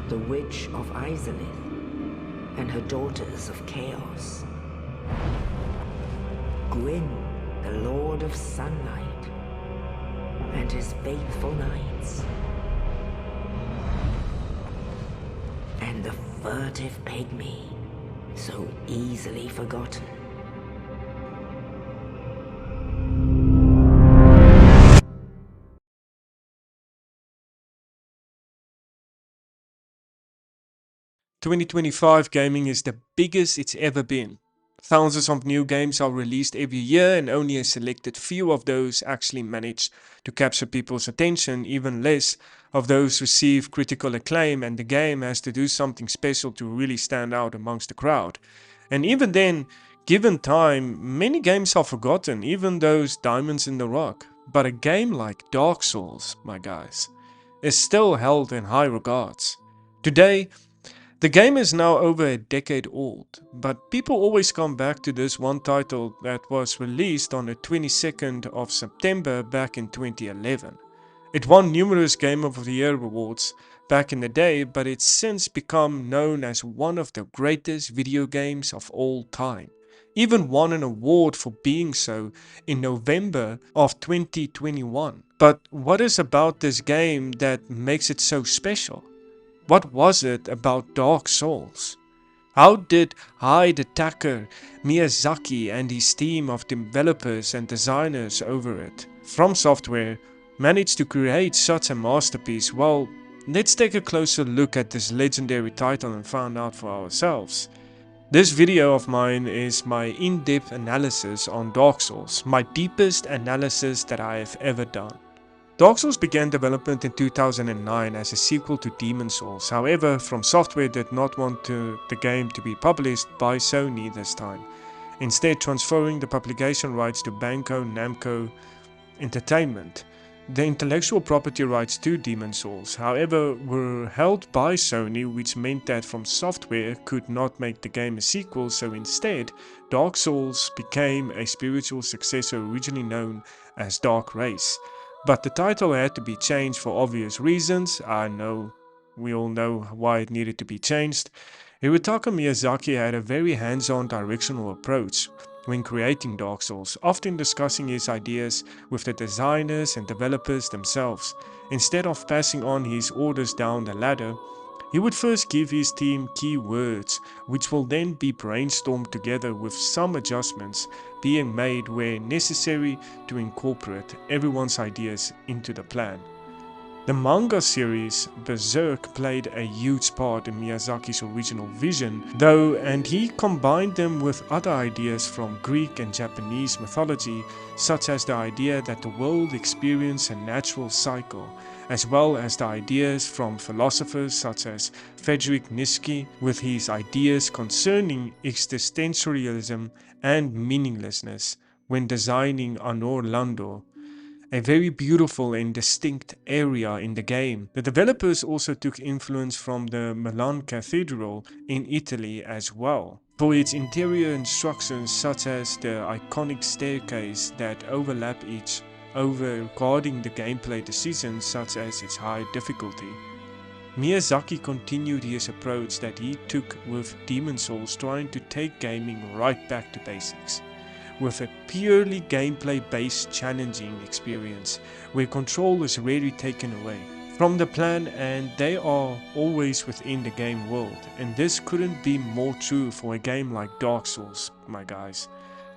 the Witch of Izalith, and her daughters of Chaos. Gwyn, the Lord of Sunlight, and his faithful knights. And the furtive pygmy, so easily forgotten. "2025 gaming is the biggest it's ever been. Thousands of new games are released every year, and only a selected few of those actually manage to capture people's attention. Even less of those receive critical acclaim, and the game has to do something special to really stand out amongst the crowd. And even then, given time, many games are forgotten, even those diamonds in the rough. But a game like Dark Souls, my guys, is still held in high regards. Today, the game is now over a decade old, but people always come back to this one title that was released on the 22nd of September back in 2011. It won numerous Game of the Year awards back in the day, but it's since become known as one of the greatest video games of all time. Even won an award for being so in November of 2021. But what is about this game that makes it so special? What was it about Dark Souls? How did Hidetaka Miyazaki and his team of developers and designers over it, From Software, manage to create such a masterpiece? Well, let's take a closer look at this legendary title and find out for ourselves. This video of mine is my in-depth analysis on Dark Souls, my deepest analysis that I have ever done. Dark Souls began development in 2009 as a sequel to Demon's Souls. However, From Software did not want the game to be published by Sony this time, instead transferring the publication rights to Banco Namco Entertainment. The intellectual property rights to Demon's Souls, however, were held by Sony, which meant that From Software could not make the game a sequel, so instead, Dark Souls became a spiritual successor originally known as Dark Race. But the title had to be changed for obvious reasons. I know, we all know why it needed to be changed. Hidetaka Miyazaki had a very hands-on directional approach when creating Dark Souls, often discussing his ideas with the designers and developers themselves. Instead of passing on his orders down the ladder, he would first give his team key words, which will then be brainstormed together with some adjustments being made where necessary to incorporate everyone's ideas into the plan. The manga series Berserk played a huge part in Miyazaki's original vision, though, and he combined them with other ideas from Greek and Japanese mythology, such as the idea that the world experiences a natural cycle, as well as the ideas from philosophers such as Friedrich Nietzsche with his ideas concerning existentialism and meaninglessness when designing Anor Londo, a very beautiful and distinct area in the game. The developers also took influence from the Milan Cathedral in Italy as well, for its interior instructions, such as the iconic staircase that overlap each over regarding the gameplay decisions such as its high difficulty. Miyazaki continued his approach that he took with Demon's Souls, trying to take gaming right back to basics, with a purely gameplay-based challenging experience where control is rarely taken away from the plan and they are always within the game world, and this couldn't be more true for a game like Dark Souls, my guys.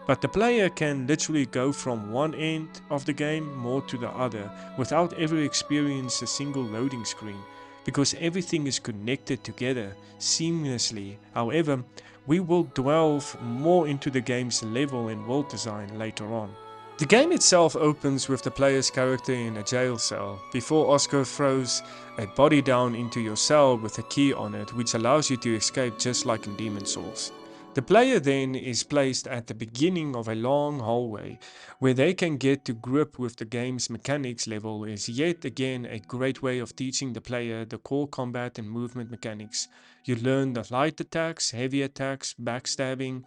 But the player can literally go from one end of the game more to the other without ever experiencing a single loading screen, because everything is connected together seamlessly. However, we will delve more into the game's level and world design later on. The game itself opens with the player's character in a jail cell, before Oscar throws a body down into your cell with a key on it, which allows you to escape just like in Demon's Souls. The player then is placed at the beginning of a long hallway where they can get to grip with the game's mechanics. Level is yet again a great way of teaching the player the core combat and movement mechanics. You learn the light attacks, heavy attacks, backstabbing,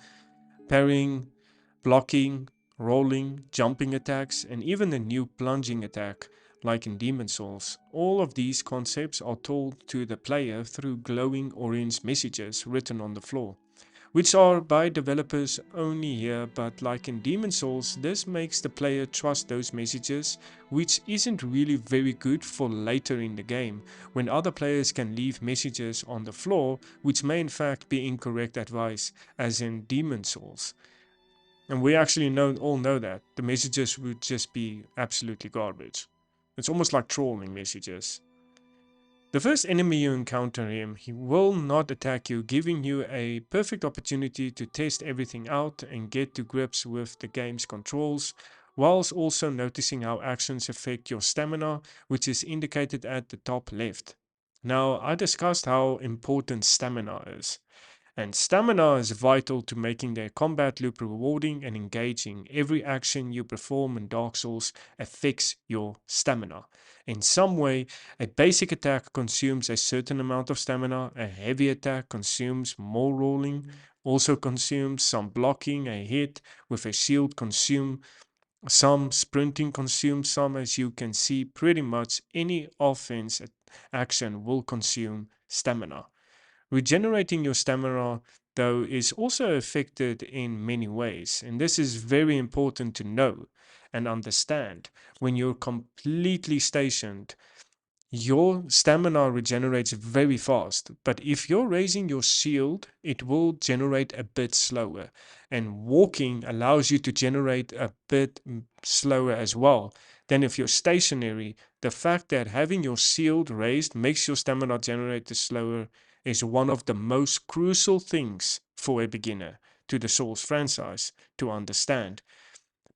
parrying, blocking, rolling, jumping attacks, and even a new plunging attack, like in Demon Souls. All of these concepts are told to the player through glowing orange messages written on the floor, which are by developers only here, but like in Demon Souls, this makes the player trust those messages, which isn't really very good for later in the game, when other players can leave messages on the floor, which may in fact be incorrect advice, as in Demon Souls. And we actually all know that the messages would just be absolutely garbage. It's almost like trolling messages. The first enemy you encounter him, he will not attack you, giving you a perfect opportunity to test everything out and get to grips with the game's controls, whilst also noticing how actions affect your stamina, which is indicated at the top left. Now, I discussed how important stamina is. And stamina is vital to making the combat loop rewarding and engaging. Every action you perform in Dark Souls affects your stamina. In some way, a basic attack consumes a certain amount of stamina, a heavy attack consumes more rolling, also consumes some blocking, a hit with a shield consume some, sprinting consumes some. As you can see, pretty much any offense action will consume stamina. Regenerating your stamina, though, is also affected in many ways, and this is very important to know and understand. When you're completely stationed, your stamina regenerates very fast, but if you're raising your shield, it will generate a bit slower. And walking allows you to generate a bit slower as well than if you're stationary. The fact that having your shield raised makes your stamina generate slower is one of the most crucial things for a beginner to the Souls franchise to understand.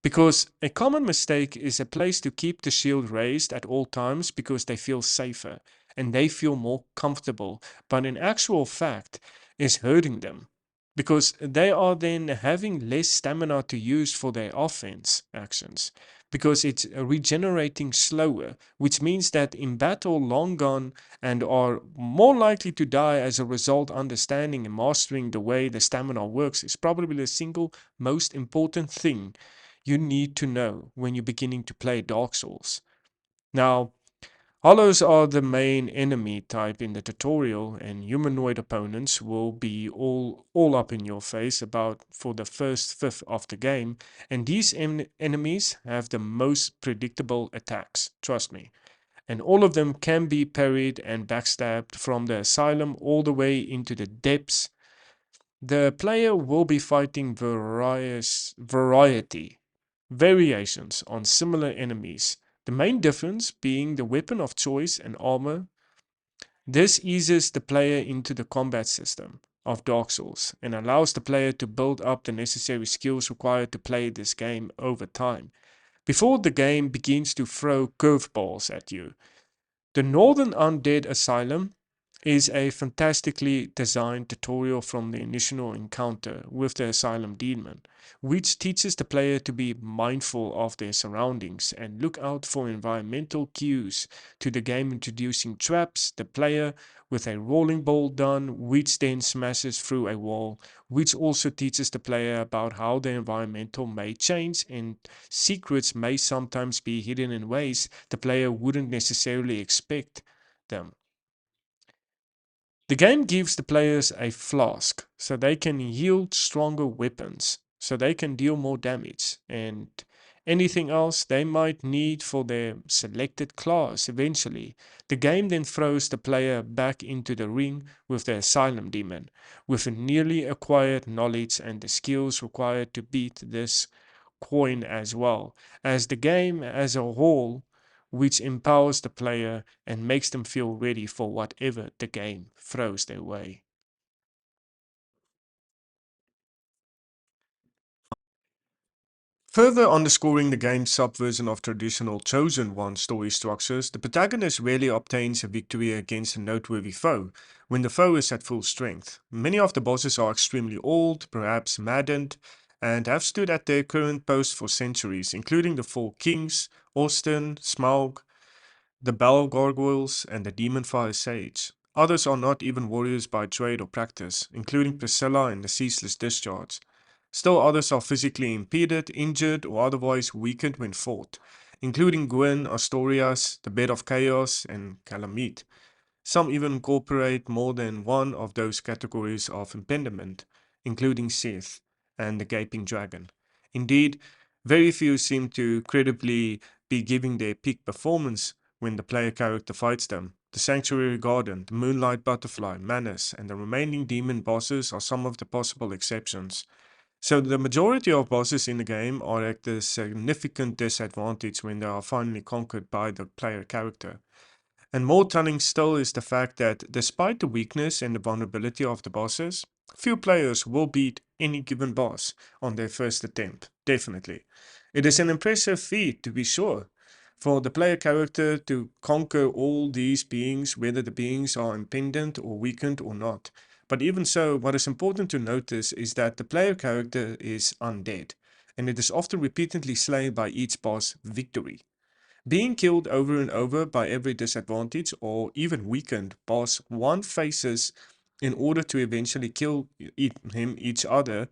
Because a common mistake is a place to keep the shield raised at all times because they feel safer and they feel more comfortable, but in actual fact is hurting them because they are then having less stamina to use for their offense actions because it's regenerating slower, which means that in battle long gone and are more likely to die as a result. Understanding and mastering the way the stamina works is probably the single most important thing you need to know when you're beginning to play Dark Souls. Now, hollows are the main enemy type in the tutorial, and humanoid opponents will be all up in your face about for the first fifth of the game, and these enemies have the most predictable attacks, trust me. And all of them can be parried and backstabbed from the asylum all the way into the depths. The player will be fighting variations on similar enemies, the main difference being the weapon of choice and armor. This eases the player into the combat system of Dark Souls and allows the player to build up the necessary skills required to play this game over time, before the game begins to throw curveballs at you. The Northern Undead Asylum is a fantastically designed tutorial from the initial encounter with the Asylum Demon, which teaches the player to be mindful of their surroundings and look out for environmental cues, to the game introducing traps, the player with a rolling ball done, which then smashes through a wall, which also teaches the player about how the environmental may change and secrets may sometimes be hidden in ways the player wouldn't necessarily expect them. The game gives the players a flask so they can yield stronger weapons, so they can deal more damage, and anything else they might need for their selected class eventually. The game then throws the player back into the ring with the Asylum Demon, with a nearly acquired knowledge and the skills required to beat this coin, as well as the game as a whole, which empowers the player and makes them feel ready for whatever the game throws their way. Further underscoring the game's subversion of traditional Chosen One story structures, the protagonist rarely obtains a victory against a noteworthy foe when the foe is at full strength. Many of the bosses are extremely old, perhaps maddened, and have stood at their current post for centuries, including the Four Kings, Austin, Smaug, the Bell Gargoyles, and the Demon Fire Sage. Others are not even warriors by trade or practice, including Priscilla and the Ceaseless Discharge. Still others are physically impeded, injured, or otherwise weakened when fought. including Gwyn, Astorias, the Bed of Chaos, and Calamite. Some even incorporate more than one of those categories of impediment, including Seth and the Gaping Dragon. Indeed, very few seem to credibly be giving their peak performance when the player character fights them. The Sanctuary Garden, the Moonlight Butterfly, Manus, and the remaining demon bosses are some of the possible exceptions. So the majority of bosses in the game are at a significant disadvantage when they are finally conquered by the player character. And more telling still is the fact that despite the weakness and the vulnerability of the bosses, few players will beat any given boss on their first attempt, definitely. It is an impressive feat, to be sure, for the player character to conquer all these beings, whether the beings are impedant or weakened or not. But even so, what is important to notice is that the player character is undead, and it is often repeatedly slain by each boss victory. Being killed over and over by every disadvantage or even weakened boss one faces in order to eventually kill him each other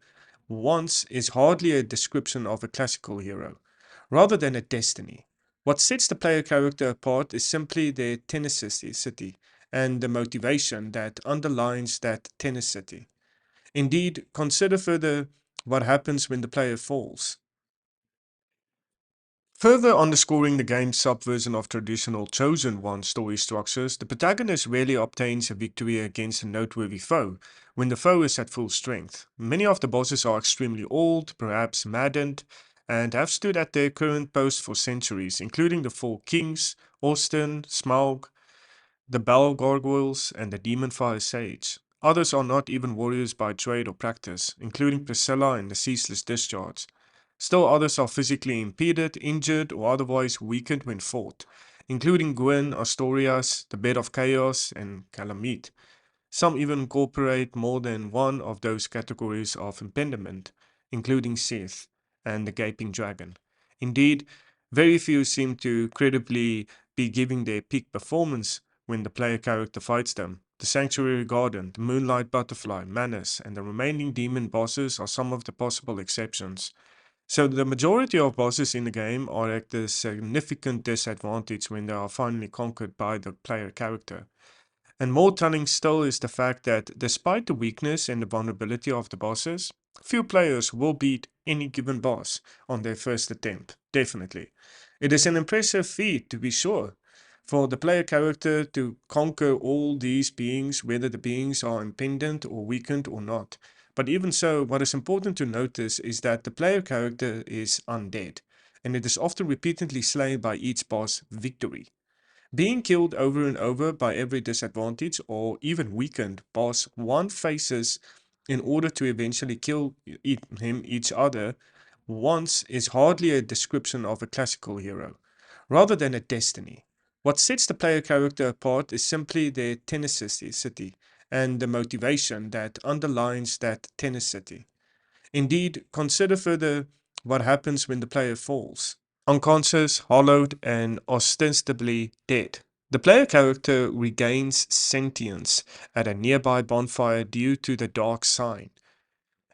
once is hardly a description of a classical hero, rather than a destiny. What sets the player character apart is simply their tenacity and the motivation that underlines that tenacity. Indeed, consider further what happens when the player falls. Further underscoring the game's subversion of traditional Chosen One story structures, the protagonist rarely obtains a victory against a noteworthy foe when the foe is at full strength. Many of the bosses are extremely old, perhaps maddened, and have stood at their current post for centuries, including the Four Kings, Austin, Smaug, the Bell Gargoyles, and the Demon Fire Sage. Others are not even warriors by trade or practice, including Priscilla and the Ceaseless Discharge. Still others are physically impeded, injured, or otherwise weakened when fought, including Gwyn, Astorias, the Bed of Chaos, and Calamite. Some even incorporate more than one of those categories of impediment, including Seth and the Gaping Dragon. Indeed, very few seem to credibly be giving their peak performance when the player character fights them. The Sanctuary Garden, the Moonlight Butterfly, Manus, and the remaining demon bosses are some of the possible exceptions. So the majority of bosses in the game are at a significant disadvantage when they are finally conquered by the player character. And more telling still is the fact that despite the weakness and the vulnerability of the bosses, few players will beat any given boss on their first attempt, definitely. It is an impressive feat, to be sure, for the player character to conquer all these beings, whether the beings are impedant or weakened or not. But even so, what is important to notice is that the player character is undead, and it is often repeatedly slain by each boss victory. Being killed over and over by every disadvantage or even weakened boss one faces in order to eventually kill him each other once is hardly a description of a classical hero, rather than a destiny. What sets the player character apart is simply their tenacity and the motivation that underlines that tenacity. Indeed, consider further what happens when the player falls. Unconscious, hollowed, and ostensibly dead. The player character regains sentience at a nearby bonfire due to the dark sign,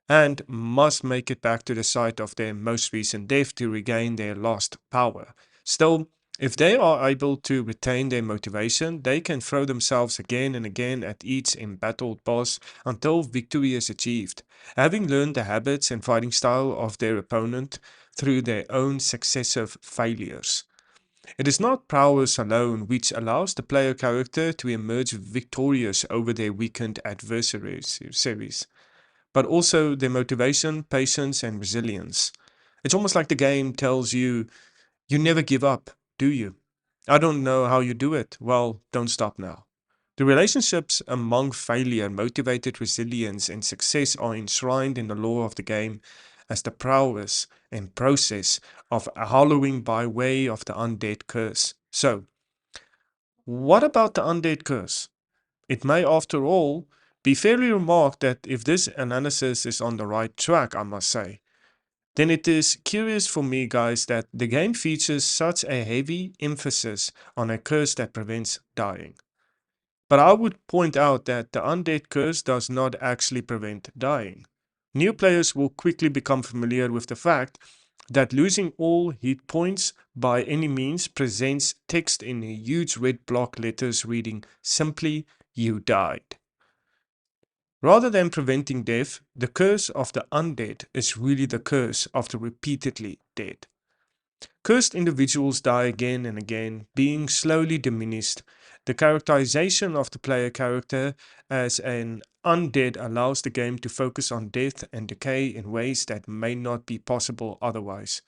and must make it back to the site of their most recent death to regain their lost power. Still, if they are able to retain their motivation, they can throw themselves again and again at each embattled boss until victory is achieved, having learned the habits and fighting style of their opponent through their own successive failures. It is not prowess alone which allows the player character to emerge victorious over their weakened adversaries series, but also their motivation, patience, and resilience. It's almost like the game tells you, you never give up, do you? I don't know how you do it. Well, don't stop now. The relationships among failure, motivated resilience, and success are enshrined in the lore of the game as the prowess and process of hallowing by way of the undead curse. So, what about the undead curse? It may, after all, be fairly remarked that if this analysis is on the right track, I must say, then it is curious for me, guys, that the game features such a heavy emphasis on a curse that prevents dying. But I would point out that the undead curse does not actually prevent dying. New players will quickly become familiar with the fact that losing all hit points by any means presents text in huge red block letters reading simply, "You died." Rather than preventing death, the curse of the undead is really the curse of the repeatedly dead. Cursed individuals die again and again, being slowly diminished. The characterization of the player character as an undead allows the game to focus on death and decay in ways that may not be possible otherwise.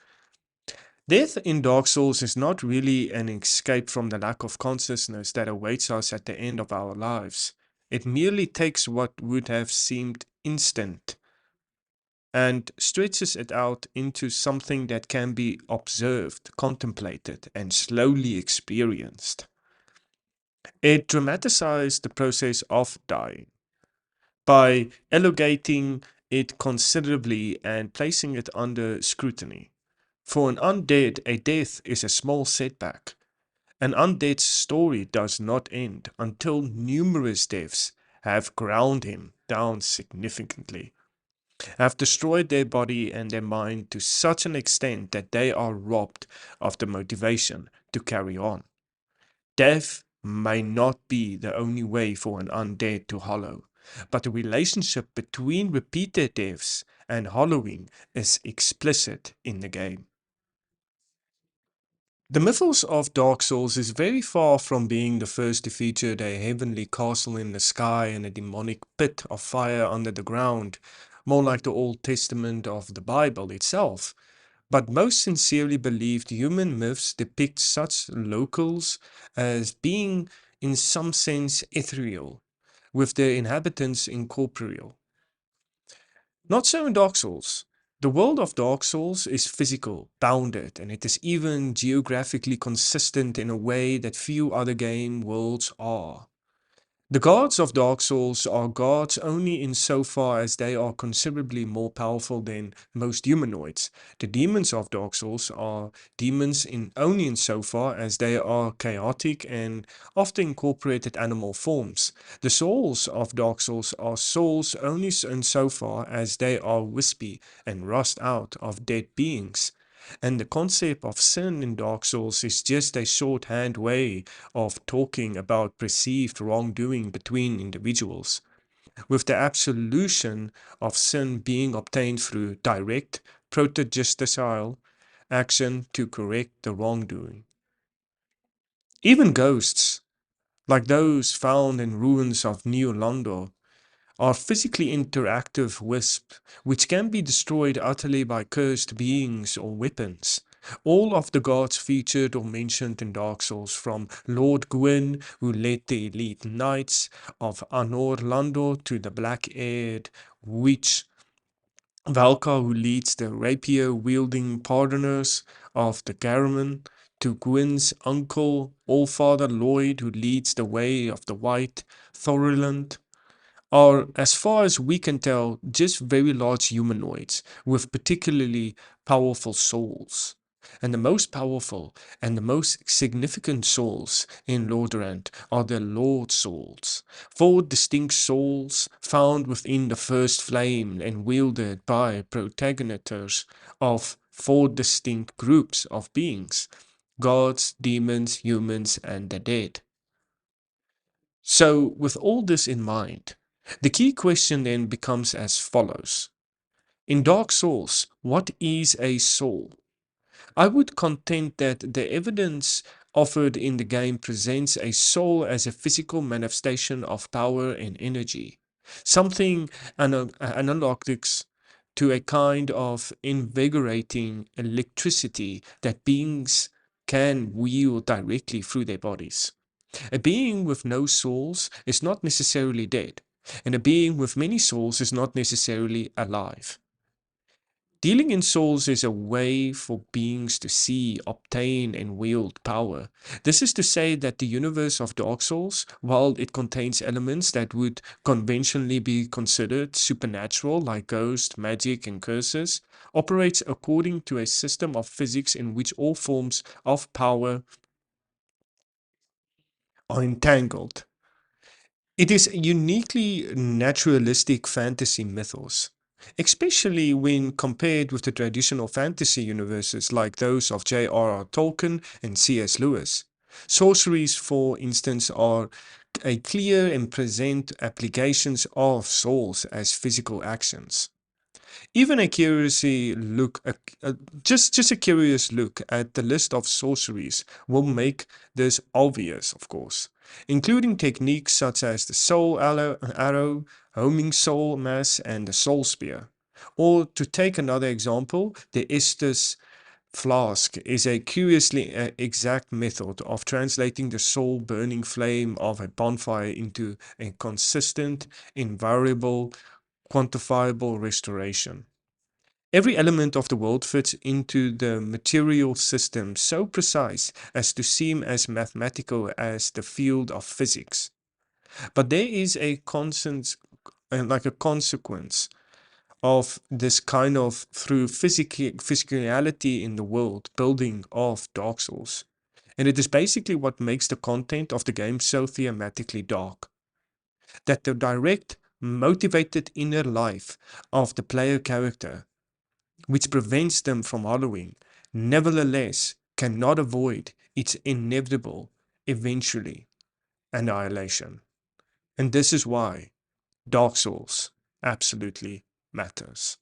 Death in Dark Souls is not really an escape from the lack of consciousness that awaits us at the end of our lives. It merely takes what would have seemed instant and stretches it out into something that can be observed, contemplated, and slowly experienced. It dramatized the process of dying by elongating it considerably and placing it under scrutiny. For an undead, a death is a small setback. An undead's story does not end until numerous deaths have ground him down significantly, have destroyed their body and their mind to such an extent that they are robbed of the motivation to carry on. Death may not be the only way for an undead to hollow, but the relationship between repeated deaths and hollowing is explicit in the game. The mythos of Dark Souls is very far from being the first to feature a heavenly castle in the sky and a demonic pit of fire under the ground, more like the Old Testament of the Bible itself. But most sincerely believed human myths depict such locales as being, in some sense, ethereal, with their inhabitants incorporeal. Not so in Dark Souls. The world of Dark Souls is physical, bounded, and it is even geographically consistent in a way that few other game worlds are. The gods of Dark Souls are gods only insofar as they are considerably more powerful than most humanoids. The demons of Dark Souls are demons in only insofar as they are chaotic and often incorporated animal forms. The souls of Dark Souls are souls only insofar as they are wispy and rust out of dead beings. And the concept of sin in Dark Souls is just a shorthand way of talking about perceived wrongdoing between individuals, with the absolution of sin being obtained through direct, proto-justicial action to correct the wrongdoing. Even ghosts, like those found in ruins of New Londo, are physically interactive wisps which can be destroyed utterly by cursed beings or weapons. All of the gods featured or mentioned in Dark Souls, from Lord Gwyn, who led the elite knights of Anor Londo, to the black-haired witch Valka, who leads the rapier-wielding pardoners of the Garamon, to Gwyn's uncle, Allfather Lloyd, who leads the way of the White Thorland, are, as far as we can tell, just very large humanoids with particularly powerful souls. And the most powerful and the most significant souls in Lordaeron are the Lord souls, four distinct souls found within the first flame and wielded by protagonisters of four distinct groups of beings: gods, demons, humans, and the dead. So, with all this in mind, the key question then becomes as follows. In Dark Souls, what is a soul? I would contend that the evidence offered in the game presents a soul as a physical manifestation of power and energy, something analogous to a kind of invigorating electricity that beings can wield directly through their bodies. A being with no souls is not necessarily dead, and a being with many souls is not necessarily alive. Dealing in souls is a way for beings to see, obtain, and wield power. This is to say that the universe of Dark Souls, while it contains elements that would conventionally be considered supernatural, like ghosts, magic, and curses, operates according to a system of physics in which all forms of power are entangled. It is a uniquely naturalistic fantasy mythos. especially when compared with the traditional fantasy universes like those of J.R.R. Tolkien and C.S. Lewis. Sorceries, for instance, are a clear and present applications of souls as physical actions. Even a curiosity look, just a curious look at the list of sorceries will make this obvious, of course, including techniques such as the soul arrow, homing soul mass, and the soul spear. Or to take another example, the Estus flask is a curiously exact method of translating the soul burning flame of a bonfire into a consistent, invariable, quantifiable restoration. Every element of the world fits into the material system so precise as to seem as mathematical as the field of physics. But there is a constant, like a consequence of this kind of through physicality in the world building of Dark Souls. And it is basically what makes the content of the game so thematically dark. That the direct, motivated inner life of the player character, which prevents them from hollowing, nevertheless cannot avoid its inevitable, eventually, annihilation. And this is why Dark Souls absolutely matters.